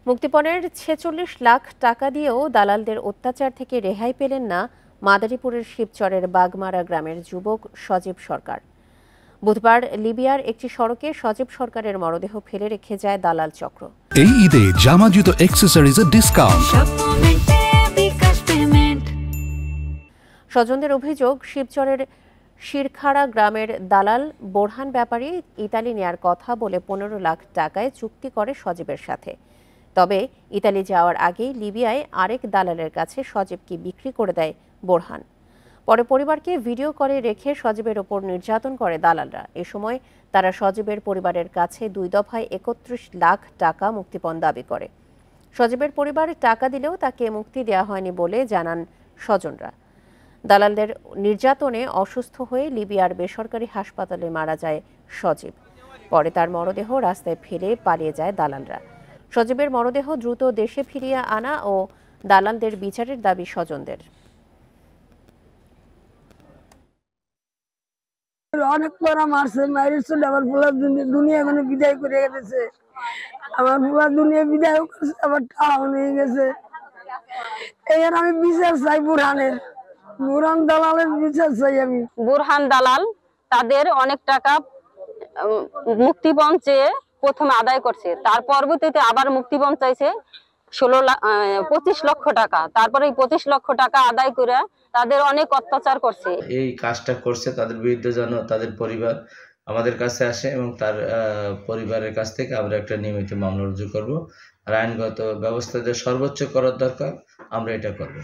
মুক্তিপণের ৪৬ লাখ টাকা দিয়েও দালালদের অত্যাচার থেকে রেহাই পেলেন না মাদারীপুরের শিবচরের বাগমারা গ্রামের যুবক সজীব সরকার। বুধবার লিবিয়ার একটি সড়কে সজীব সরকারের মরদেহ ফেলে রেখে যায় দালাল চক্র। এই ঈদে জামা জুতো অ্যাক্সেসরিজের ডিসকাউন্ট। স্বজনদের অভিযোগ, শিবচরের শিরখাড়া গ্রামের দালাল বোরহান ব্যাপারী ইতালি নেয়ার কথা বলে ১৫ লাখ টাকায় চুক্তি করে সজীবের সাথে। তবে ইতালি যাওয়ার আগেই লিবিয়ায় আরেক দালালের কাছে সজীবকে বিক্রি করে দেয় বোরহান। পরে পরিবারকে ভিডিও কলে রেখে সজীবের ওপর নির্যাতন করে দালালরা। এ সময় তারা সজীবের পরিবারের কাছে ২ দফায় ৩১ লাখ টাকা মুক্তিপণ দাবি করে। সজীবের পরিবার টাকা দিলেও তাকে মুক্তি দেওয়া হয়নি বলে জানান স্বজনরা। দালালদের নির্যাতনে অসুস্থ হয়ে লিবিয়ার বেসরকারি হাসপাতালে মারা যায় সজীব। পরে তার মরদেহ রাস্তায় ফেলে পালিয়ে যায় দালালরা। সজীবের মরদেহ দ্রুত দেশে ফিরিয়ে আনা ও দালালদের বিচারের দাবি স্বজনদের। অনেক পড়া মারছে, মায়ের চলে আমার পোলা দুনিয়া মানে বিদায় করে গেছে। আমার পোলা দুনিয়া বিদায় করছে, আমার টাকা নিয়ে গেছে। এর আমি বিচার চাই বোরহানের, বোরহান দালালের বিচার চাই আমি। বোরহান দালাল তাদের অনেক টাকা মুক্তিপণ চেয়ে প্রথমে আদায় করছে, তার পরবর্তীতে আবার মুক্তিপণ চাইছে 25 লক্ষ টাকা। তারপরে এই 25 লক্ষ টাকা আদায় করে তাদের অনেক অত্যাচার করছে। এই কাজটা করছে তাদের বিরুদ্ধে যেন তাদের পরিবার আমাদের কাছে আসে এবং তার পরিবারের কাছ থেকে আমরা একটা নিয়মিত মামলা রুজু করব। আর আইনগত ব্যবস্থা যে সর্বোচ্চ করার দরকার আমরা এটা করব।